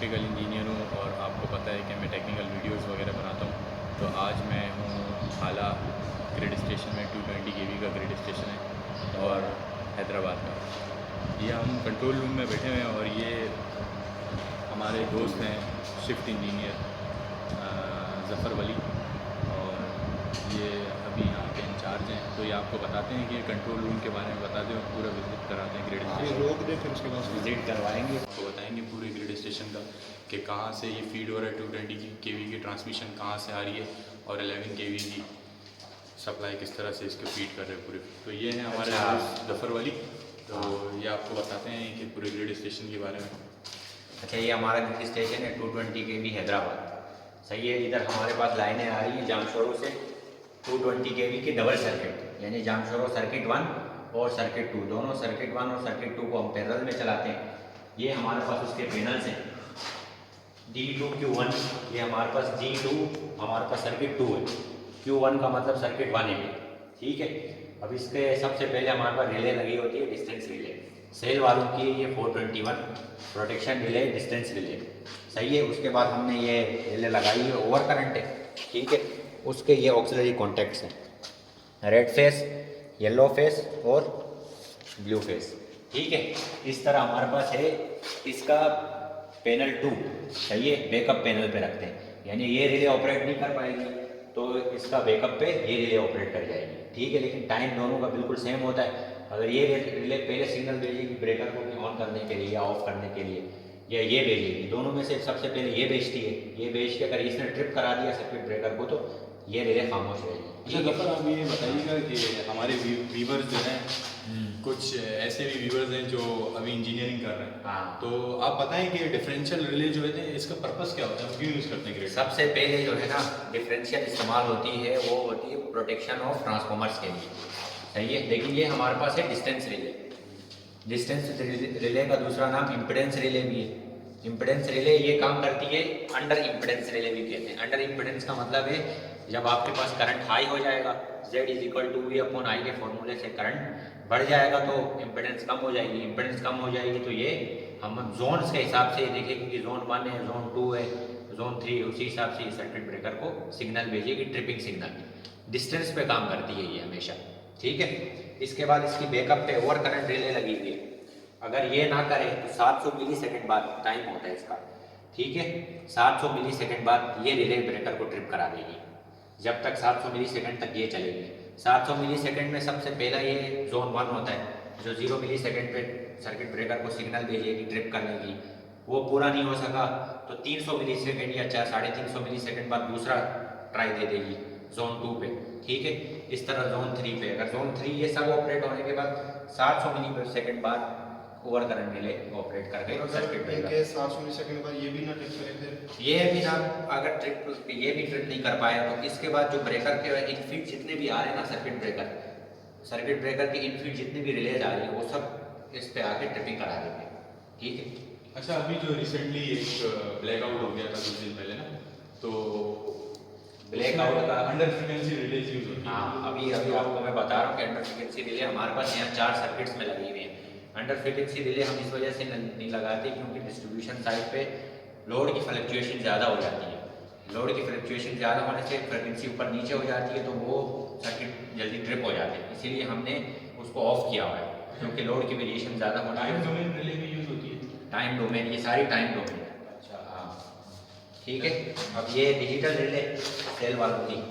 Electrical engineer हूँ और आपको पता है कि मैं टेक्निकल वीडियोस वगैरह बनाता हूँ। तो आज मैं हूँ हाला ग्रिड स्टेशन में 220 केवी का ग्रिड स्टेशन है और हैदराबाद का। ये हम कंट्रोल रूम में बैठे हुए हैं और ये हमारे दोस्त हैं शिफ्ट इंजीनियर ज़फ़र वली, और ये अभी यहाँ के इंचार्ज हैं। तो ये आपको बताते हैं कि कंट्रोल रूम के बारे में बताते हैं, पूरा विजिट कराते हैं ग्रिड स्टेशन। रोक दे फिर उसके बाद विजिट करवाएंगे, आपको बताएंगे पूरे ग्रिड स्टेशन का कि कहाँ से ये फीड हो रहा है 220 केवी की ट्रांसमिशन कहाँ से आ रही है और 11 केवी की सप्लाई किस तरह से इसको फीड कर रहे हैं पूरे। तो ये है हमारे दोस्त ज़फ़र वली। तो ये आपको बताते हैं कि पूरे ग्रिड स्टेशन के बारे में। अच्छा, ये हमारा ग्रिड स्टेशन है 220 केवी हैदराबाद। सही है। इधर हमारे पास लाइनें आ रही हैं जामशोरो से 220 केवी की डबल सर्किट, यानी जामशोरो सर्किट 1 और सर्किट 2, दोनों सर्किट 1 और सर्किट 2 को हम पैरेलल में चलाते हैं। ये हमारे पास उसके पैनल्स हैं D2Q1, ये हमारे पास D2 हमारे पास सर्किट 2 है, Q1 का मतलब सर्किट 1 है। ठीक है। अब इसके सबसे पहले हमारे पास रिले लगी होती है, डिस्टेंस रिले सेल वालों की, ये 421 प्रोटेक्शन रिले डिस्टेंस रिले। सही है। उसके बाद हमने ये रिले लगाई है, ओवर करंट है। ठीक है। उसके ये ऑक्सिलरी कॉन्टैक्ट्स हैं, रेड फेस, येलो फेस और ब्लू फेस। ठीक है। इस तरह हमारे पास है इसका पैनल 2। सही है। बैकअप पैनल पे रखते हैं, यानी ये रिले ऑपरेट नहीं कर पाएगी तो इसका बैकअप पे ये रिले ऑपरेट कर जाएगी। ठीक है। लेकिन टाइम दोनों का बिल्कुल सेम होता है। अगर ये रिले पहले सिग्नल भेजेगी ब्रेकर को ऑन करने के लिए या ऑफ करने के लिए, या ये भेजेगी, दोनों में से सबसे पहले ये भेजती है। ये भेज के अगर इसने ट्रिप करा दिया सर्किट ब्रेकर को तो ये रिले खामोश रहेगी। अच्छा ज़फ़र, आप ये बताइएगा कि हमारे व्यूवर्स जो हैं, कुछ ऐसे भी व्यूवर्स हैं जो अभी इंजीनियरिंग कर रहे हैं। हाँ। तो आप बताएं कि डिफरेंशियल रिले जो है इसका पर्पस क्या होता है, हम क्यों यूज़ करते हैं ग्रिड? सबसे पहले जो है ना डिफरेंशियल इस्तेमाल होती है, वो होती है प्रोटेक्शन ऑफ ट्रांसफॉर्मर्स के लिए। सही है। लेकिन ये हमारे पास है डिस्टेंस रिले। डिस्टेंस रिले का दूसरा नाम इम्पिडेंस रिले भी है। इम्पिडेंस रिले ये काम करती है, अंडर इम्पिडेंस रिले भी कहते हैं। अंडर इम्पिडेंस का मतलब है जब आपके पास करंट हाई हो जाएगा, Z=V/I के फॉर्मूले से करंट बढ़ जाएगा तो इम्पिडेंस कम हो जाएगी। इम्पिडेंस कम हो जाएगी तो ये हम जोन्स के हिसाब से देखेंगे कि जोन 1 है, जोन 2 है, जोन 3, उसी हिसाब से सर्किट ब्रेकर को सिग्नल भेजेगी, ट्रिपिंग सिग्नल। डिस्टेंस पे काम करती है ये हमेशा। ठीक है। इसके बाद इसकी बैकअप पे ओवर करंट रिले लगी हुई है। अगर ये ना करे तो 700 मिली सेकेंड बाद टाइम होता है इसका। ठीक है। 700 मिली सेकेंड बाद ये रिले ब्रेकर को ट्रिप करा देगी। जब तक 700 मिली सेकेंड तक ये चलेगी। 700 मिली सेकेंड में सबसे पहला ये जोन 1 होता है, जो 0 मिली सेकेंड पे सर्किट ब्रेकर को सिग्नल भेजेगी ट्रिप करने की। वो पूरा नहीं हो सका तो 300 मिली सेकेंड या 350 मिली सेकेंड बाद दूसरा ट्राई दे देगी जोन 2 पे। ठीक है। इस तरह जोन 3 पे, अगर जोन 3 ये सब ऑपरेट होने के बाद 700 मिली सेकेंड बाद ओवर करंट रिले ऑपरेट कर गए सर्किट ब्रेकर। 700 मिली सेकंड बाद ये भी ना ट्रिप करे, फिर ये भी ना, अगर ट्रिप ये भी ट्रिप नहीं कर पाया तो इसके बाद जो ब्रेकर के इनफीड जितने भी आ रहे हैं ना सर्किट ब्रेकर के इनफीड जितने भी रिलेज आ रही है वो सब इस पे आके ट्रिपिंग करा देंगे। ठीक है। अच्छा, अभी जो रिसेंटली एक ब्लैकआउट हो गया था कुछ दिन पहले ना, तो ब्लैकआउट का अंडर फ्रीक्वेंसी रिलेज यूज़ होती है। हाँ, अभी आपको मैं बता रहा हूँ कि अंडर फ्रीक्वेंसी रिले हमारे पास यहाँ 4 सर्किट्स में लगी हुई है। अंडर फ्रीक्वेंसी रिले हम इस वजह से नहीं लगाते क्योंकि डिस्ट्रीब्यूशन साइड पे लोड की फ्लक्चुएशन ज़्यादा हो जाती है। लोड की फ्लक्चुएशन ज़्यादा होने से फ्रीक्वेंसी ऊपर नीचे हो जाती है तो वो सर्किट जल्दी ट्रिप हो जाते हैं। इसीलिए हमने उसको ऑफ किया हुआ है, क्योंकि लोड की वेरिएशन ज़्यादा होने टाइम डोमेन रिले भी यूज़ होती है। टाइम डोमेन, ये सारी टाइम डोमेन है। अच्छा। हाँ। ठीक है। अब ये डिजिटल रिले सेल वालों की।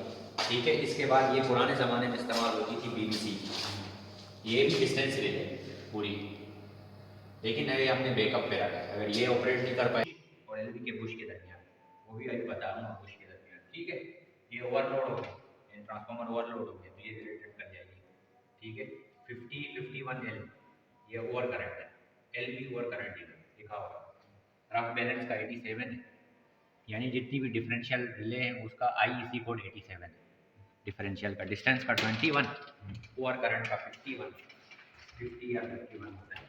ठीक है। इसके बाद ये पुराने ज़माने में इस्तेमाल होती थी BBC, ये भी डिस्टेंस रिले पूरी, लेकिन अभी हमने बैकअप पे रखा है। अगर ये ऑपरेट नहीं कर पाए और LV के बुश के दरमियान, वो भी अभी बता दूँगा बुश के दरमियान। ठीक है। ये ओवरलोड हो गया, ट्रांसफार्मर ओवरलोड हो गया तो ये रिलेटेड कर जाएगी। ठीक है। 50-51L ये ओवर करंट है, LV ओवर करंट लिखा होगा। रफ बैलेंस का 87 है, यानी जितनी भी डिफरेंशियल रिले है उसका IEC कोड 87 है। डिफरेंशियल का डिस्टेंस का 21, ओवर करंट का 51, 50 या 51 होता है।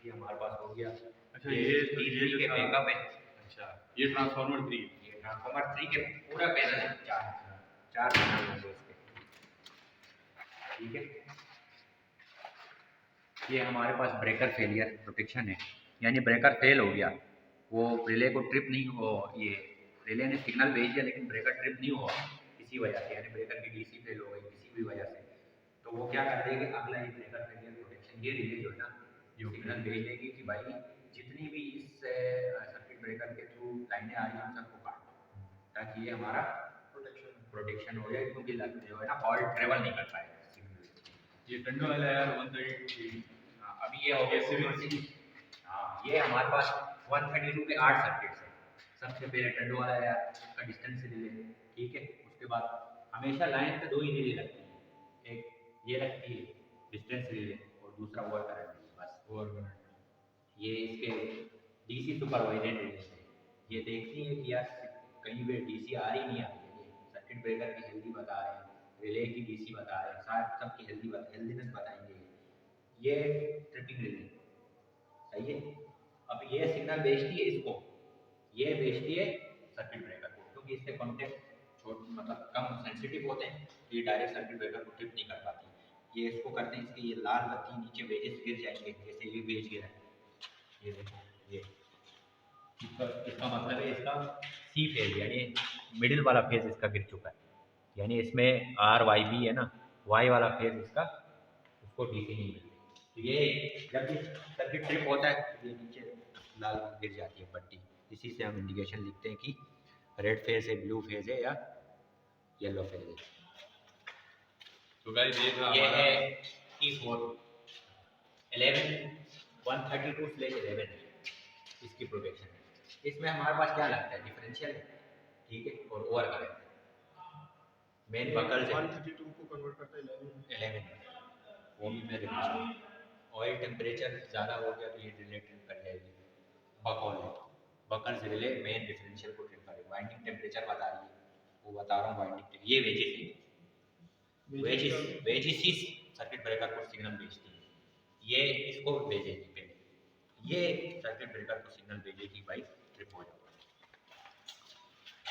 ये हमारे पास हो गया। अच्छा, ये T3 के बैकअप है। अच्छा, ये ट्रांसफार्मर 3। ये ट्रांसफार्मर 3 के पूरा पैनल है, चार पैनल होंगे इसके। ठीक है। ये हमारे पास ब्रेकर फेलियर प्रोटेक्शन है, यानी ब्रेकर फेल हो गया वो रिले को ट्रिप नहीं हो, ये रिले ने सिग्नल भेज दिया लेकिन ब्रेकर ट्रिप नहीं हुआ किसी वजह से, यानी ब्रेकर की डीसी फेल हो गई किसी भी वजह से, तो वो क्या कर देगी अगला ये ब्रेकर फेलियर प्रोटेक्शन ये रिले जो है ना ये सिग्नल भेज देगी कि भाई जितनी भी इस सर्किट ब्रेकर के थ्रू लाइनें आ रही हैं उन सबको काटो ताकि ये हमारा प्रोटेक्शन हो जाए, क्योंकि जो है ना फॉल्ट ट्रेवल नहीं कर पाएगा सिग्नल। ये टंडो वाला यार 132 अभी ये हो गया हाँ, ये हमारे पास 132 के 8 सर्किट्स हैं। सबसे पहले टंडो वाला है का डिस्टेंस रिले, ठीक है। उसके बाद हमेशा लाइन पे 2 ही रिले लगती है, एक ये लगती है डिस्टेंस रिले और दूसरा ओवर करंट, बस ओवर करंट। ये इसके डीसी सुपरवाइजर रिले है। ये देखती है कि यार कहीं पे डीसी आ रही नहीं आ रही है, सर्किट ब्रेकर की हेल्दी बता रहे हैं, रिले की डीसी बता रहे हैं, साथ सबकी हेल्दीनेस बताएंगे। ये ट्रिपिंग रिले सही है। अब ये सिग्नल भेजती है इसको, ये भेजती है सर्किट ब्रेकर को, क्योंकि इसके कॉन्टेक्ट मतलब कम सेंसिटिव होते हैं, तो ये डायरेक्ट सर्किट ब्रेकर को ट्रिप नहीं कर पाती। ये इसको करते हैं, इसके ये लाल बत्ती नीचे वेजेस गिर जाएंगे, जैसे ये वेज गिरा है, ये देखो ये इसका मतलब है इसका सी फेज यानी मिडिल वाला फेज इसका गिर चुका है, यानी इसमें आर वाई बी है ना, वाई वाला फेज इसका उसको डीसी नहीं मिलती। तो ये जब भी सर्किट ट्रिप होता है ये नीचे लाल गिर जाती है पट्टी, इसी से हम इंडिकेशन लिखते हैं कि रेड फेज है, ब्लू फेज है या येलो फेज है। तो गाइस ये था ये हमारा है T4 132/11 इसकी प्रोटेक्शन है। इसमें हमारे पास क्या लगता है, डिफरेंशियल है, ठीक है, और ओवर करंट मेन बकल से 132 को कन्वर्ट करता है 11 वो भी मैं देखूँ। ऑयल टेम्परेचर ज़्यादा हो गया तो ये रिले ट्रिप कर जाएगी, बकॉल है, बकल से रिले मेन डिफरेंशियल को ट्रिप करेगी। वाइंडिंग टेम्परेचर बता रही है, वो बता रहा हूँ वाइंडिंग, ये वेजिस ही सर्किट ब्रेकर को सिग्नल भेजती है, ये इसको भेजेगी पहले, ये सर्किट ब्रेकर को सिग्नल भेजेगी भाई ट्रिप हो जाओ।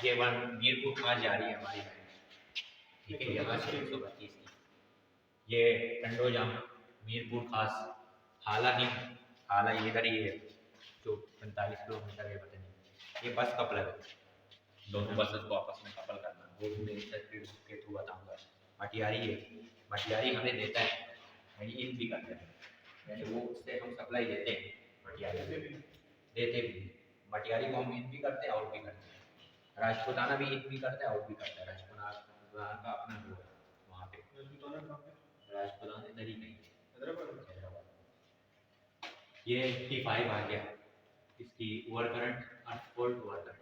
ये वन मीरपुर खास जा रही है हमारी लाइन, ठीक है, यहाँ से 132 की, ये टंडो जाम मीरपुर खास, हालांकि इधर ही है जो 45 किलोमीटर है, पता नहीं। ये बस कपलर है, दोनों बसेस को आपस में कपल करना, वो भी मैं सर्किट के थ्रू बताऊँगा। मटियारी है, मटियारी हमें देता है यानी इन भी करते हैं, यानी वो उससे हम सप्लाई देते हैं, मटियारी देते भी, मटियारी को हम इन भी करते हैं आउट भी करते हैं। राजपुताना भी इन भी करता है आउट भी करता है, राजपुताना का अपना वो है वहाँ पे, राजपुताना इधर ही नहीं हैदराबाद। ये T5 आ गया, इसकी over current unfold over current,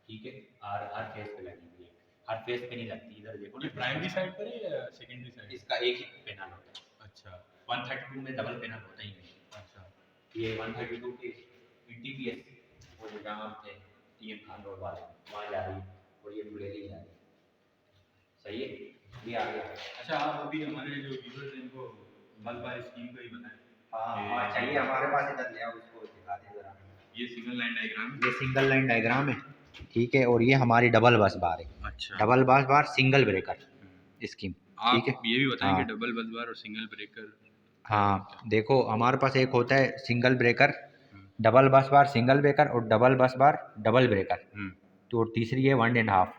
ठीक है, और हर फेस पे लगी हुई है, हर फेस पे नहीं लगती, इधर देखो ये प्राइमरी साइड पर है या सेकेंडरी साइड? इसका एक ही पैनल होता है। अच्छा 132 में डबल पैनल होता ही नहीं। अच्छा। ये 132 के NTPS वो जो जहाँ थे TM खान रोड वाले वहाँ जा रही है, और ये बुलेली जा रही है, सही है, ये आ गया। अच्छा आप अभी हमारे जो व्यूअर्स हैं इनको बस बार स्कीम का ही बताएं। हाँ चाहिए हमारे पास, इधर ले आओ, उसको दिखा दे जरा। ये सिंगल लाइन डायग्राम, ये सिंगल लाइन डायग्राम है, ठीक है, और ये हमारी डबल बस बार है। अच्छा डबल बस बार सिंगल ब्रेकर स्कीम, आप ठीक है। ये भी बताएंगे हाँ। डबल बस बार और सिंगल ब्रेकर। हाँ देखो हमारे पास एक होता है सिंगल ब्रेकर, डबल बस बार सिंगल ब्रेकर, और डबल बस बार डबल ब्रेकर, तो तीसरी है 1.5।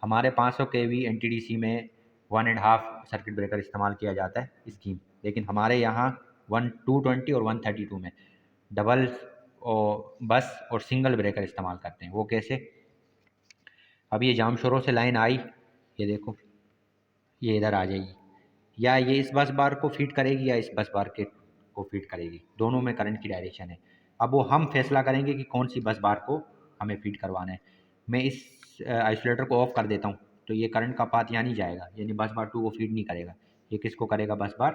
हमारे 500 kV NTDC में 1.5 सर्किट ब्रेकर इस्तेमाल किया जाता है स्कीम, लेकिन हमारे यहाँ 220 और 132 में डबल और बस और सिंगल ब्रेकर इस्तेमाल करते हैं। वो कैसे, अब ये जामशोरों से लाइन आई, ये देखो ये इधर आ जाएगी, या ये इस बस बार को फीड करेगी या इस बस बार के को फीड करेगी, दोनों में करंट की डायरेक्शन है। अब वो हम फैसला करेंगे कि कौन सी बस बार को हमें फीड करवाना है। मैं इस आइसोलेटर को ऑफ कर देता हूँ तो ये करंट का पाथ यहाँ नहीं जाएगा, यानी बस बार 2 को फीड नहीं करेगा, ये किसको करेगा, बस बार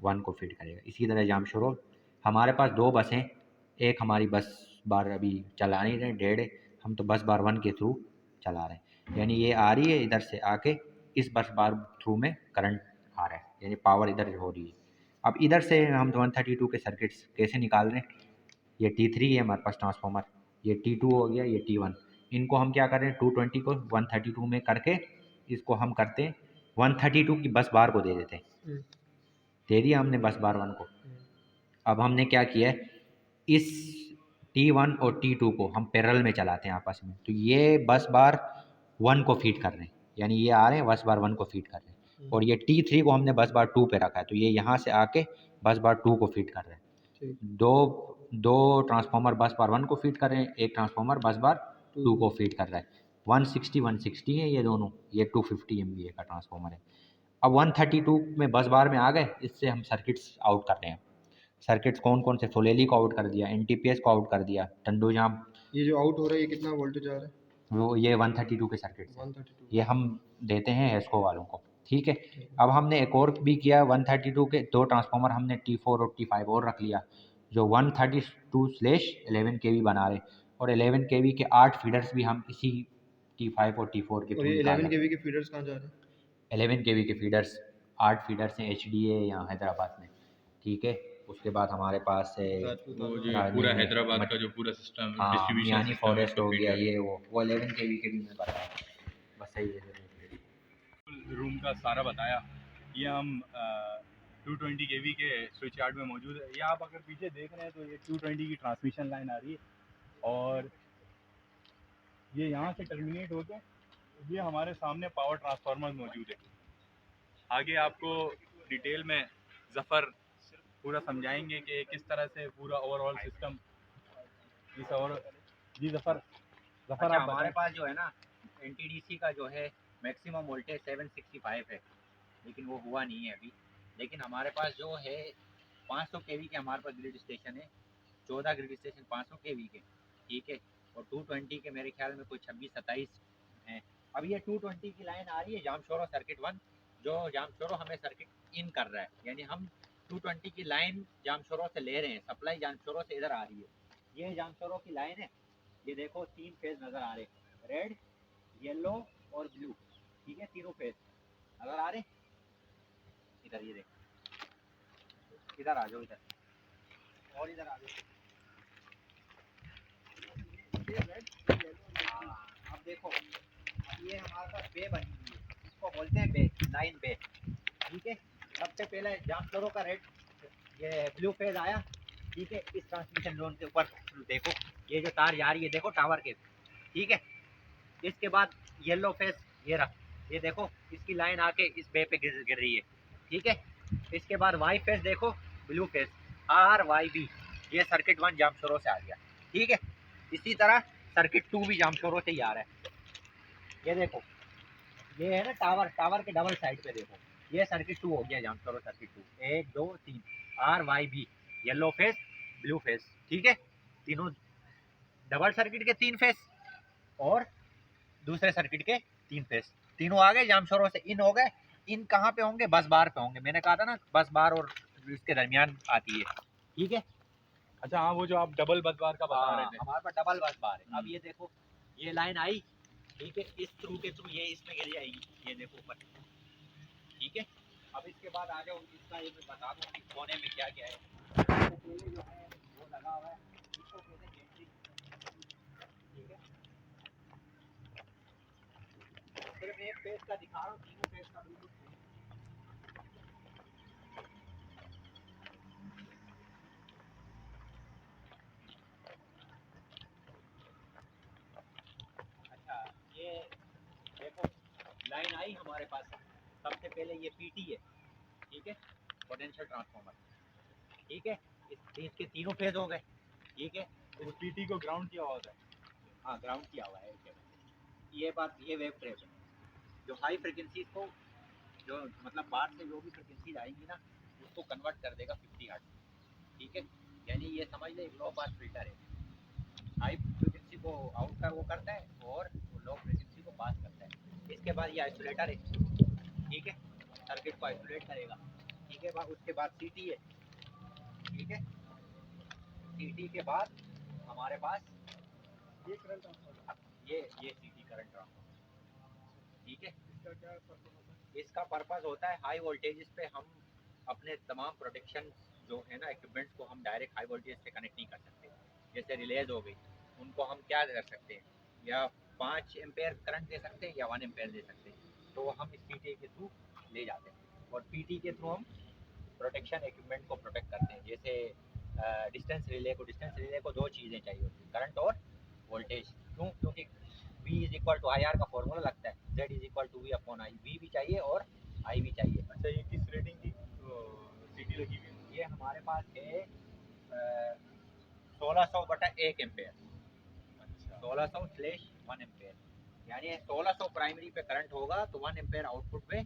1 को फीड करेगा। इसी तरह जामशोरो हमारे पास 2 बसें, एक हमारी बस बार अभी चला नहीं रहे, 1.5 हम तो बस बार 1 के थ्रू चला रहे हैं, यानी ये आ रही है इधर से आके इस बस बार थ्रू में करंट आ रहा है, यानी पावर इधर हो रही है। अब इधर से हम 132 के सर्किट्स कैसे निकाल रहे हैं, ये T3 है हमारे पास ट्रांसफार्मर, ये T2 हो गया, ये T1, इनको हम क्या कर रहे हैं 220 को 132 में करके इसको हम करते हैं 132 की बस बार को दे देते हैं, दे दिया हमने बस बार 1 को। अब हमने क्या किया है, इस T1 और T2 को हम पैरेलल में चलाते हैं आपस में, तो ये बस बार 1 को फीड कर रहे हैं, यानी ये आ रहे हैं बस बार 1 को फीड कर रहे हैं, और ये T3 को हमने बस बार 2 पे रखा है, तो ये यहाँ से आके बस बार 2 को फीड कर रहे हैं। ठीक। दो ट्रांसफार्मर बस बार 1 को फीड कर रहे हैं, एक ट्रांसफार्मर बस बार 2 को फीड कर रहा है। 160 है ये दोनों, ये 250 MVA का ट्रांसफार्मर है। अब 132 में बस बार में आ गए, इससे हम सर्किट्स आउट कर रहे हैं। सर्किट्स कौन-कौन से? फुलेली को आउट कर दिया, एनटीपीएस को आउट कर दिया, टंडोजाम, ये जो आउट हो रहा है ये कितना वोल्टेज आ रहा है? वो ये 132 के सर्किट्स हैं। 132। ये हम देते हैं एस्को वालों को, ठीक है। अब हमने एक और भी किया, 132 के 2 ट्रांसफार्मर हमने T4 और T5 और रख लिया, जो 132/11 केवी बना रहे, और 11 केवी के 8 फीडर्स भी हम इसी T5 और T4 के और थ्रू ये निकाल 11 रहे हैं। केवी के फीडर्स कहाँ जा रहे हैं? 11 केवी के फीडर्स, 8 फीडर्स हैं HDA यहाँ हैदराबाद में, ठीक है। उसके बाद हमारे पास है राजपूत वो वालों जो का। पूरा हैदराबाद का जो पूरा सिस्टम हाँ, डिस्ट्रीब्यूशन मियानी सिस्टम फॉरेस्ट हो गया, है, ये वो 11 केवी के भी मैं बताया, बस सही है। रूम का सारा बताया। ये हम 220 केवी के स्विच यार्ड में मौजूद है। ये आप अगर पीछे देख रहे हैं तो ये 220 की ट्रांसमिशन लाइन आ रही है, और ये यहाँ से टर्मिनेट होकर ये हमारे सामने पावर ट्रांसफार्मर मौजूद है। आगे आपको डिटेल में ज़फ़र पूरा समझाएंगे कि किस तरह से पूरा ओवरऑल सिस्टम इस और जी ज़फ़र अच्छा, आप हमारे बताएं। पास जो है ना NTDC का जो है मैक्सिमम वोल्टेज 765 है, लेकिन वो हुआ नहीं है अभी। लेकिन हमारे पास जो है 500 केवी के हमारे पास ग्रिड स्टेशन है, 14 ग्रिड स्टेशन 500 केवी के, ठीक है। और 220 के मेरे ख्याल में कोई 26-27 हैं। अब ये 220 की लाइन आ रही है जामशोरो सर्किट 1, जो जामशोरो हमें सर्किट इन कर रहा है, यानी हम 220 की लाइन जामशोरो से ले रहे हैं, सप्लाई जामशोरो से इधर आ रही है। ये जामशोरो की लाइन है, ये देखो 3 फेज नज़र आ रहे, रेड, येलो और ब्लू, ठीक है, तीनों फेज नज़र आ रहे। इधर ये देखो, इधर आ जाओ, इधर और इधर आ जाओ। अब देखो, अब ये हमारे पास बे बनी हुई है, इसको बोलते हैं बे, लाइन बे, ठीक है। सबसे पहले जामशोरो का रेड, ये ब्लू फेज आया, ठीक है। इस ट्रांसमिशन जोन के ऊपर देखो, ये जो तार जा रही है देखो टावर के, ठीक है। इसके बाद येलो फेज ये रहा, ये देखो इसकी लाइन आके इस बे पे गिर रही है, ठीक है। इसके बाद वाई फेज देखो, ब्लू फेज RYB, ये सर्किट 1 जामशोरो से आ गया, ठीक है। इसी तरह सर्किट 2 भी जामशोरो से ही आ रहा है। ये देखो, ये है ना टावर, टावर के डबल साइड पे देखो, ये सर्किट 2 हो गया Jamshoro circuit 2, 1 2 3 RYB, yellow phase blue phase, ठीक है। तीनों डबल सर्किट के 3 फेज और दूसरे सर्किट के 3 फेज, तीनों आ गए जामशोरो से, इन हो गए। इन कहाँ पे होंगे? बस बार पे होंगे, मैंने कहा था ना बस बार और इसके दरमियान आती है, ठीक है। अच्छा हाँ, वो जो आप डबल बस बार का बता रहे थे। हमारे पास डबल बस बार है। अब ये देखो, ये लाइन आई, ठीक है, इस थ्रू के थ्रू ये इसमें गिर जाएगी, ये देखो ऊपर, ठीक है। अब इसके बाद आ जाओ, इसका ये मैं बता दूँ कि कोने में क्या क्या है। तो पहले जो है वो लगा हुआ है, इसको कहते हैं जेनरी, ठीक है। सिर्फ एक फेज का दिखा रहा हूँ, तीनों फेज का बिल्कुल। अच्छा, ये देखो लाइन आई हमारे पास, सबसे पहले ये PT है, ठीक है, पोटेंशियल ट्रांसफार्मर, ठीक है। इसके तीनों फेज हो गए, ठीक है। तो पीटी को ग्राउंड किया होता है। हाँ, ग्राउंड किया हुआ है। ये बात, ये वेव ट्रैप है जो हाई फ्रिक्वेंसी को, जो मतलब बाहर से जो भी फ्रिक्वेंसी आएंगी ना, उसको कन्वर्ट कर देगा 50 हर्ट्ज, ठीक है। यानी ये समझ ले एक लो पास फिल्टर है, हाई फ्रिक्वेंसी को आउट कर वो करता है और लो फ्रिक्वेंसी को पास करता है। इसके बाद ये आइसोलेटर है, ठीक है, सर्किट को आइसोलेट करेगा, ठीक है। उसके बाद CT है, ठीक है। CT के बाद हमारे पास ये करंट ट्रांसफार्मर, ये CT करंट ट्रांसफार्मर, ठीक है। इसका क्या पर्पस होता है? इसका पर्पस होता है हाई वोल्टेज पे हम अपने तमाम प्रोटेक्शन जो है ना इक्विपमेंट्स को हम डायरेक्ट हाई वोल्टेज से कनेक्ट नहीं कर सकते। जैसे रिलेज हो गई, उनको हम क्या कर सकते हैं, या 5 एम्पेयर करंट दे सकते हैं या 1 एम्पेयर दे सकते हैं, तो हम इस PT के थ्रू ले जाते हैं, और PT के थ्रू हम प्रोटेक्शन इक्विपमेंट को प्रोटेक्ट करते हैं। जैसे डिस्टेंस रिले को दो चीज़ें चाहिए होती है, करंट और वोल्टेज। क्यों? क्योंकि V is equal to I R का फॉर्मूला लगता है, Z is equal to V upon I. V भी चाहिए और I भी चाहिए। अच्छा, ये किस रेटिंग की सीटी लगी हुई है? ये हमारे पास है 1600/1 एम्पेयर, अच्छा, 1600/1 एम्पेयर, यानी 1600 प्राइमरी पे करंट होगा तो 1 एम्पेयर आउटपुट पे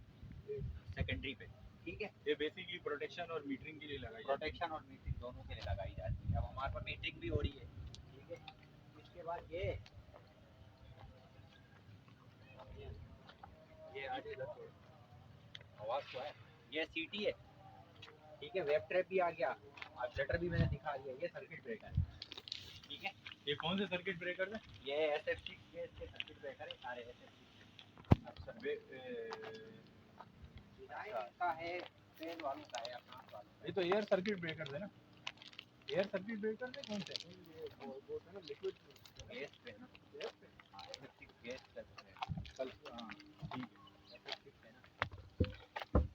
सेकेंडरी पे। ठीक है, ये बेसिकली प्रोटेक्शन और मीटरिंग के लिए लगाई जाती प्रोटेक्शन और मीटरिंग दोनों के लिए लगाई जाती है। अब हमारे पास मीटरिंग भी हो रही है। ठीक है, इसके बाद ये आवाज़ तो है, ये सीटी है। ठीक है, वेब ट्रैप भी आ गया, अब शटर भी मैंने दिखा दिया। ये सर्किट ब्रेकर है। ठीक है, है। ये कौन से सर्किट ब्रेकर है? ये SF6 के सर्किट ब्रेकर है सारे। SF6 अच्छा, डिजाइन का है, ट्रेन वालों का है, अपना वालों का ये तो एयर सर्किट ब्रेकर है ना? एयर सर्किट ब्रेकर है कौन से? वो था ना लिक्विड है। गैस पे है ना, गैस पे। हाँ, इलेक्ट्रिक गैस पे है। कल हाँ, ठीक है। SF6 है ना।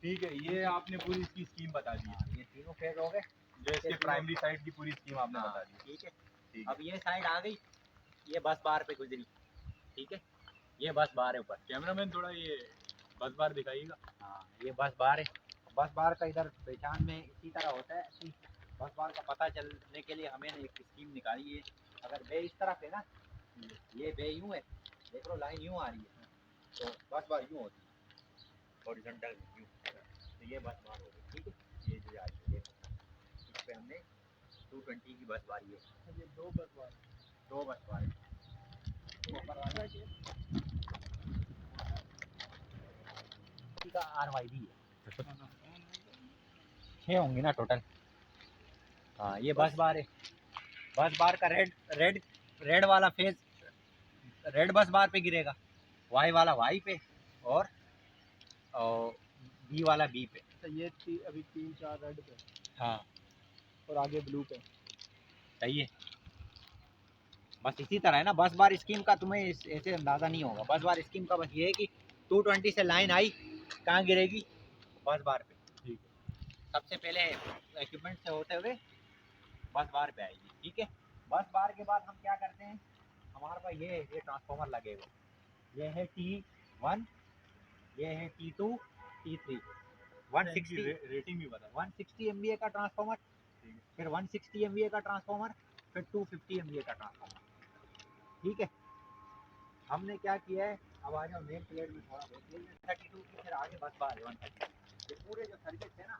ठीक है, ये आपने पूरी इसकी स्कीम बता दी है, हाँ, ये तीनों फेज हो गए। जो इसके प्राइमरी साइड की पूरी स्कीम आपने बता दी है। ठीक है, ठीक अब ये साइड आ गई, ये बस बार पे गुजरी। ठीक है, ये बस बार है ऊपर। कैमरामैन थोड़ा ये बस बार दिखाइएगा। हाँ, ये बस बार है। बस बार का इधर पहचान में इसी तरह होता है कि बस बार का पता चलने के लिए हमें एक स्कीम निकाली है। अगर बे इस तरफ है ना, ये बे यूँ है, देख लो लाइन यूँ आ रही है, तो बस बार यूँ होती है, हॉरिजॉन्टल यूँ। तो ये बस बार हो गई। ठीक है, ये जो आ रही है, ये इस पे हमने 220 की बस बार, ये दो बस बार दो बस बार है। ऊपर वाला का RYD है, 6 होंगी ना टोटल। हाँ, ये बस बार है। बस बार का रेड वाला फेज रेड बस बार पे गिरेगा, वाई वाला वाई पे, और बी वाला बी पे। तो ये अभी 3-4 रेड पे हाँ, और आगे ब्लू पे। सही है। बस इसी तरह है ना, बस बार स्कीम का तुम्हें ऐसे अंदाज़ा नहीं होगा। बस बार स्कीम का बस ये है कि 220 से लाइन आई, कहाँ गिरेगी? बस बार पे। ठीक सबसे पहले इक्विपमेंट से होते हुए बस बार पे आएगी। ठीक है, बस बार के बाद हम क्या करते हैं, हमारे पास ये ट्रांसफार्मर लगेगा। ये है T1, ये है T2, T3, है। 160 रेटिंग भी बता। 160 MVA का ट्रांसफार्मर, फिर 160 MVA का ट्रांसफार्मर, फिर 250 MVA का ट्रांसफार्मर। ठीक है, हमने क्या किया है, अब आ जाओ मेन प्लेट में थोड़ा बहुत 132 की, फिर आगे बस बार 132। ये पूरे जो सर्किट है ना,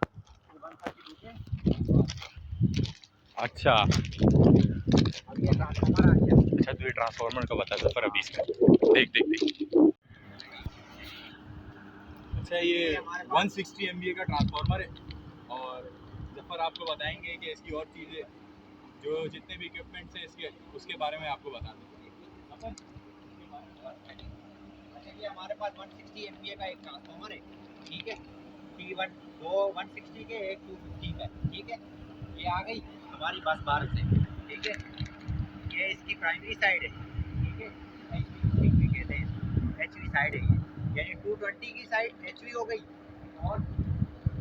ये 132 के। अच्छा अब ये ट्रांसफार्मर आ गया। अच्छा, तो ये ट्रांसफार्मर का बता दो पर अभी इसका देख। अच्छा, ये 160 MVA का ट्रांसफार्मर है। और जफर आपको बताएंगे कि इसकी और चीज़ें, जो जितने भी इक्विपमेंट्स हैं इसके, उसके बारे में आपको बता दें। अच्छा, ये हमारे पास 160 MVA का एक ट्रांसफार्मर है। ठीक है, T1 दो 160 के, एक 250 का। ठीक है, ये आ गई हमारी बस बार से। ठीक है, ये इसकी प्राइमरी साइड है। ठीक है, HV कहते हैं, HV साइड है ये, यानी 220 की साइड HV हो गई और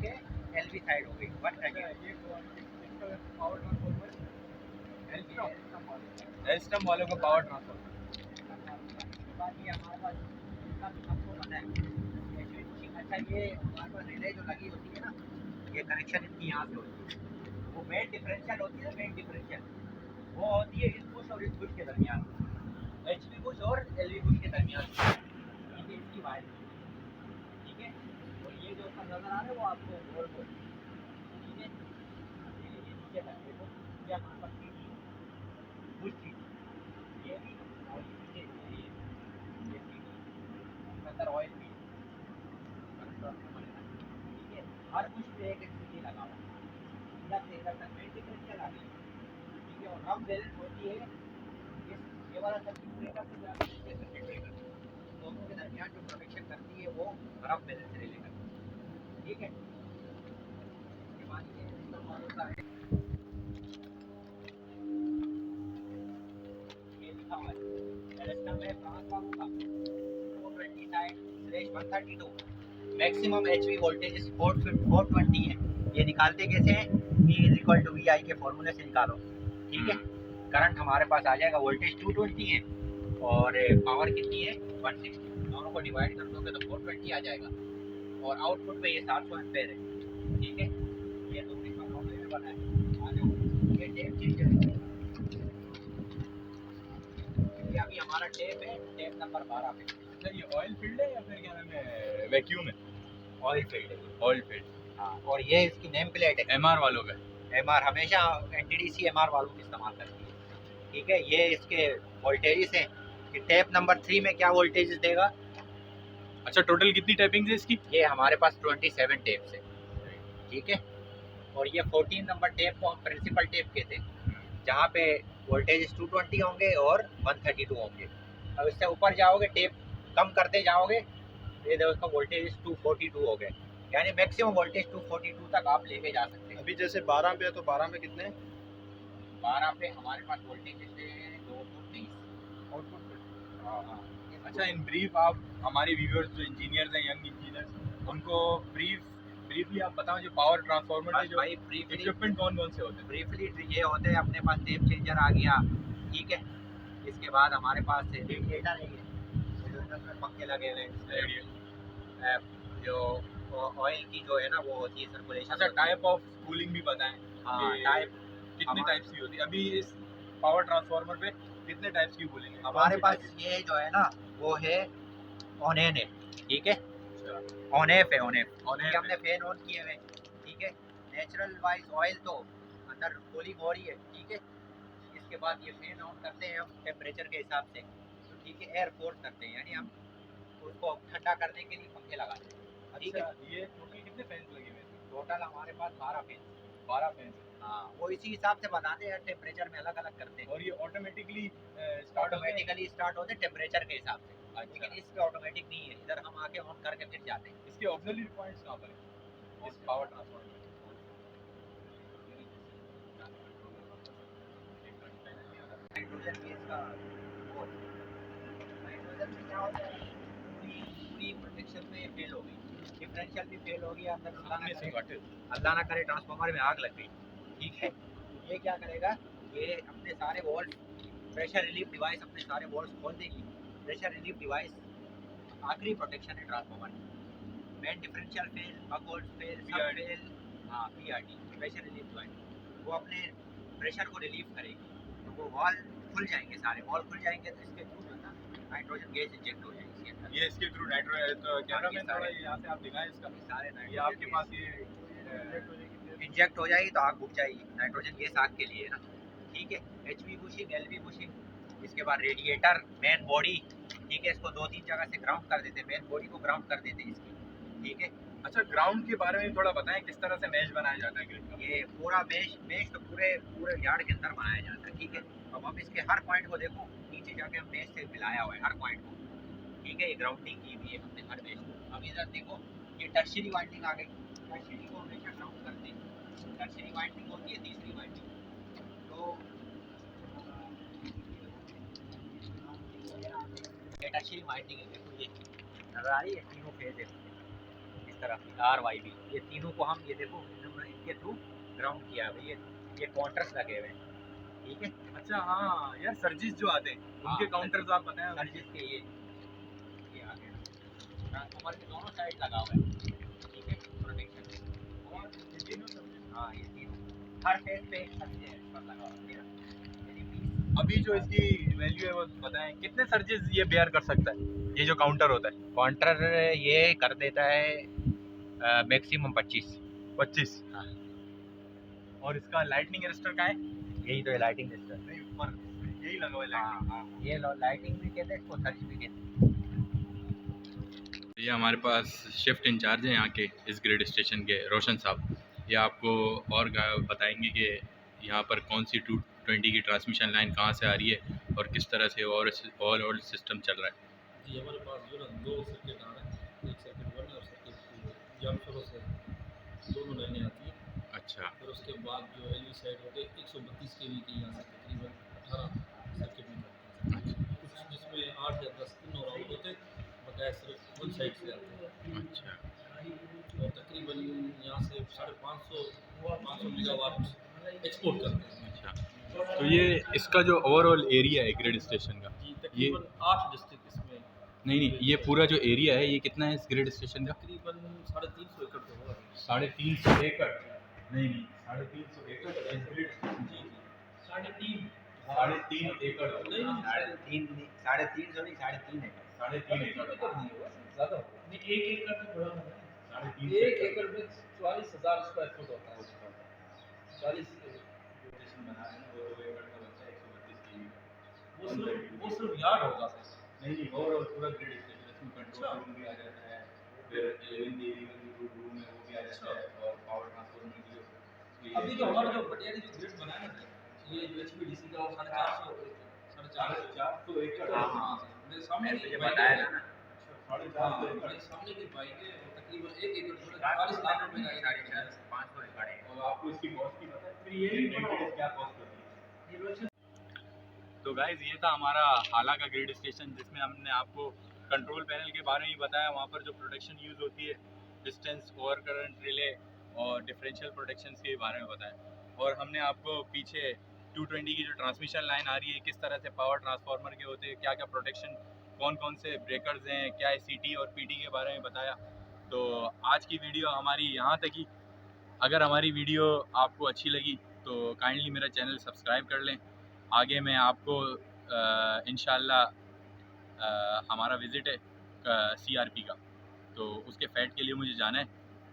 ये LV साइड हो गई 130। पावर ट्रांसफार्मर एल्स्टम वालों का पावर ट्रांसफार्मर। उसके बाद ये हमारे पास इसका भी सबको पता है HV पुशिंग। अच्छा, ये हमारे पास रिले जो लगी होती है ना, ये कनेक्शन इनकी यहाँ से होती है। वो मेन डिफरेंशियल होती है, मेन डिफरेंशियल वो होती है इस पुश और इस पुश के दरमियान, HV पुश और LV पुश के दरमियान। ठीक है, इसकी वायर। ठीक है, और ये जो ऊपर नजर आ रहा है वो आपको गोल गोल। ठीक है, ये नीचे तक देखो, ये हमारे पास पुश थी, ये भी, और ये नीचे ये थी अंदर ऑयल भी। ठीक है, हर पुश पे एक HV लगा हुआ, इधर से इधर तक मेन डिफरेंशियल आ गई। ठीक है, और रफ बैलेंस होती है ये वाला सर्किट ब्रेकर से जाकर ये सर्किट ब्रेकर, दोनों के दरमियान जो प्रोटेक्शन करती है वो रफ बैलेंस रिले करती है। ठीक है, इसके बाद ये सिस्टम होता है, ये लिखा हुआ है सिस्टम में ट्रांसफार्मर का 420 साइड 132 मैक्सिमम HV वोल्टेज 420 है। ये निकालते कैसे हैं, V is equal to VI के फॉर्मूले से निकालो, ठीक है। करंट हमारे पास आ जाएगा, वोल्टेज 220 है और पावर कितनी है 160, दोनों को डिवाइड कर दोगे तो 420 आ जाएगा और आउटपुट पे ये 700 एम्पेयर है, ठीक है। ये तो इसका फॉर्मूले में बना है। आ जाओ, ये टेप चेंज है, ये अभी हमारा टेप है, टेप नंबर 12 पे। अच्छा, ये ऑयल फील्ड है या फिर क्या नाम है, वैक्यूम है? ऑयल फील्ड है, ऑयल फील्ड। हाँ। और ये इसकी नेम प्लेट है, MR वालों का? MR हमेशा NTDC MR वालों की इस्तेमाल करती है, ठीक है। ये इसके वोल्टेजेस हैं कि टैप नंबर 3 में क्या वोल्टेज देगा। अच्छा, टोटल कितनी टैपिंग है इसकी? ये हमारे पास 27 टेप्स है, ठीक है। और ये 14 नंबर टेप को हम प्रिंसिपल टेप कहते हैं, जहाँ पे वोल्टेज 220 होंगे और 132 होंगे। अब इससे ऊपर जाओगे, टेप कम करते जाओगे, ये देखो उसका वोल्टेज 242 हो गए, यानी मैक्सिमम वोल्टेज 242 तक आप लेके जा सकते हैं। अभी जैसे 12 पे है तो 12 में कितने 12 पे हमारे पास वोल्टेज है 230 आउटपुट पे? हाँ। अच्छा, इन ब्रीफ आप हमारे व्यूअर्स जो इंजीनियर्स हैं, यंग इंजीनियर्स, उनको ब्रीफली आप बताओ जो पावर ट्रांसफार्मर है, जो भाई ब्रीफली इक्विपमेंट कौन कौन से होते हैं? ब्रीफली ये होते हैं, अपने पास टेप चेंजर आ गया, ठीक है। इसके बाद हमारे पास रेडिएटर है, ये पंखे लगे हुए हैं, जो ऑयल की जो है ना वो होती है सर्कुलेशन। अच्छा, टाइप ऑफ कूलिंग भी बताएं। हाँ, कि टाइप कितने टाइप्स की होती है? अभी इस पावर ट्रांसफार्मर पे कितने टाइप्स की कूलिंग है? हमारे पास ये जो है ना वो है ऑन एन है, ठीक है। ऑन एफ है, ऑन एफ हमने फैन ऑन किए हुए, ठीक है। नेचुरल वाइज ऑयल तो अंदर कूलिंग हो रही है, ठीक है। इसके बाद ये फैन ऑन करते हैं हम टेम्परेचर के हिसाब से, तो ठीक है, एयर फोर्स करते हैं, यानी हम उसको ठंडा करने के लिए पंखे लगाते हैं, ठीक है। अच्छा, ये टोटल कितने फैंस लगे हुए हैं? टोटल हमारे पास 12 फैन, 12 फैंस। हाँ। वो इसी हिसाब से बताते हैं, टेम्परेचर में अलग अलग करते हैं। और ये ऑटोमेटिकली ऑटोमेटिकली स्टार्ट होते हैं टेम्परेचर के हिसाब से, लेकिन इस पे ऑटोमेटिक नहीं है, इधर हम आके ऑन करके फिर जाते हैं। इसके ऑक्सिलरी पॉइंट्स कहाँ पर है इस पावर ट्रांसफार्मर में? नाइट्रोजन गैस का वो है। नाइट्रोजन में क्या होता है, पूरी प्रोटेक्शन में फेल हो गई, डिफरेंशियल भी फेल हो गया, अंदर अल्लाह ना करे ट्रांसफार्मर में आग लग गई, ठीक है। ये क्या करेगा, ये अपने सारे वोल्ट प्रेशर रिलीफ डिवाइस अपने सारे वोल्ट्स खोल देगी। प्रेशर रिलीफ डिवाइस आखिरी प्रोटेक्शन है ट्रांसफार्मर में। मेन डिफरेंशियल फेल, बक होल्ड फेल, सब फेल, हाँ PRD प्रेशर रिलीफ डिवाइस, वो अपने प्रेशर को रिलीव करेगी, तो वो वॉल खुल जाएंगे, सारे वॉल खुल जाएंगे, तो इसके थ्रू जो है ना नाइट्रोजन गैस इंजेक्ट हो जाएगी इसके अंदर। ये इसके थ्रू नाइट्रोजन, तो कैमरा में थोड़ा यहाँ से आप दिखाएं इसका। सारे ये आपके पास ये इंजेक्ट हो जाएगी तो आग बुझ जाएगी, नाइट्रोजन गैस आग के लिए है ना, ठीक है। HV बुशिंग, LV बुशिंग, इसके बाद रेडिएटर, मेन बॉडी, ठीक है। इसको 2-3 जगह से ग्राउंड कर देते हैं, मेन बॉडी को ग्राउंड कर देते हैं इसकी, ठीक है। अच्छा, ग्राउंड के बारे में थोड़ा बताएं, किस तरह से मैश बनाया जाता है ग्रिड का? ये पूरा मेश तो पूरे यार्ड के अंदर बनाया जाता है, ठीक है। अब हम इसके हर पॉइंट को देखो, नीचे जाके हम मेश से मिलाया हुआ है हर पॉइंट को, ठीक है। ये ग्राउंडिंग की हुई है हमने हर मेश को। अब इधर देखो, ये टर्शियरी वाइंडिंग आ गई, टर्शियरी को हमेशा ग्राउंड करते हैं, टर्शियरी वाइंडिंग होती है तीसरी वाइंडिंग, तो ये टर्शियरी वाइंडिंग है, देखो ये नजर आ रही है, तीनों फेज है इस तरह की RYB, ये तीनों को हम ये देखो इनके थ्रू ग्राउंड किया है, ये काउंटर्स लगे हुए हैं, ठीक है। अच्छा, हाँ यार, सर्जिस जो आते हैं उनके हाँ, काउंटर्स आप बताएं। सर्जिस के ये आ गया, ट्रांसफार्मर के दोनों साइड लगा हुआ है, ठीक है, प्रोटेक्शन। और ये तीनों, हाँ ये तीनों हर फेज पे एक सर्जिस है इस पर लगा हुआ है। अभी जो इसकी वैल्यू है वो बताएं, कितने सर्जिस ये बेयर कर सकता है, ये जो काउंटर होता है? काउंटर ये कर देता है मैक्सिमम 25। हाँ। और इसका लाइटनिंग अरेस्टर का है? यही तो है लाइटिंग सिस्टम। नहीं, ऊपर यही लगा हुआ है हाँ लाइटिंग। हाँ, ये लाइटिंग भी कहते हैं इसको, सर्च भी कहते हैं। ये हमारे पास शिफ्ट इंचार्ज हैं यहाँ के इस ग्रिड स्टेशन के, रोशन साहब। ये आपको और बताएंगे कि यहाँ पर कौन सी 220 की ट्रांसमिशन लाइन कहाँ से आ रही है और किस तरह से ओवरऑल सिस्टम चल रहा है। जी, हमारे पास जो ना 2 सर्किट आ रहे हैं, एक सर्किट 1 और सर्किट 2 जम फ्लो से दोनों लाइनें आती हैं। अच्छा, फिर उसके बाद जो LV साइड होते हैं 132 kV की, यहाँ से तकरीबन 18 सर्किट निकलते हैं, कुछ जिसमें 8 या 10 इन और आउट होते हैं, बकाया सिर्फ वन साइड से आते हैं। अच्छा। और तकरीबन यहाँ से 550 500 मेगावाट एक्सपोर्ट करते हैं। अच्छा, तो ये इसका जो ओवरऑल एरिया है ग्रिड स्टेशन का, जी तकरीबन 8 डिस्ट्रिक्ट इसमें नहीं ये पूरा जो एरिया है ये कितना है इस ग्रिड स्टेशन का? तकरीबन 350 एकड़ तो होगा। 350 एकड़? नहीं 350 एकड़ इस ग्रिड स्टेशन जी जी 3.5 3.5 एकड़ नहीं नहीं, साढ़े तीन सौ नहीं 3.5 एकड़ 3.5 एकड़ एकड़ नहीं होगा, ज़्यादा होगा। नहीं 1 एकड़ तो थोड़ा होगा। 3.5 1 एकड़ में 44,000 स्क्वायर फुट होता है। 40 स्टेशन बना रहे हैं वो 2 एकड़ का बचा है 132 केवी का। वो सिर्फ यार्ड होगा। नहीं ओवरऑल पूरा ग्रिड स्टेशन इसमें कंट्रोल रूम भी आ जाता है, फिर 11 केवी का जो रूम है वो भी आ जाता है, और पावर ट्रांसफार्मर की जो अभी जो हमारा जो पटियाला जो ग्रिड बनाया ना ये जो HVDC का वो 450 एकड़ हाँ मेरे सामने की बाइक बताया है। ना। 450 एकड़ मेरे सामने की बाइक है और तकरीबन 1 एकड़ 40 लाख रुपए का एक एकड़ है। 500 एकड़ है। और आपको इसकी कॉस्ट की पता है? फिर ये मेंटेनेंस क्या कॉस्ट होती है? तो गाइज ये था हमारा हाला का ग्रिड स्टेशन जिसमें हमने आपको कंट्रोल पैनल के बारे में बताया, वहाँ पर जो प्रोटेक्शन यूज़ होती है, डिस्टेंस, ओवर करंट रिले और डिफरेंशियल प्रोटेक्शन के बारे में बताया, और हमने आपको पीछे 220 की जो ट्रांसमिशन लाइन आ रही है किस तरह से पावर ट्रांसफार्मर के होते हैं, क्या क्या प्रोटेक्शन, कौन कौन से ब्रेकर्स हैं, क्या है CT और PT के बारे में बताया। तो आज की वीडियो हमारी यहाँ तक ही। अगर हमारी वीडियो आपको अच्छी लगी तो काइंडली मेरा चैनल सब्सक्राइब कर लें। आगे मैं आपको इंशाल्लाह हमारा विज़िट है CRP का, तो उसके फ़ैट के लिए मुझे जाना है,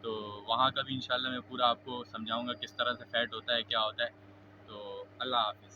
तो वहाँ का भी इंशाल्लाह मैं पूरा आपको समझाऊंगा किस तरह से फ़ैट होता है, क्या होता है। तो अल्लाह हाफ़िज़।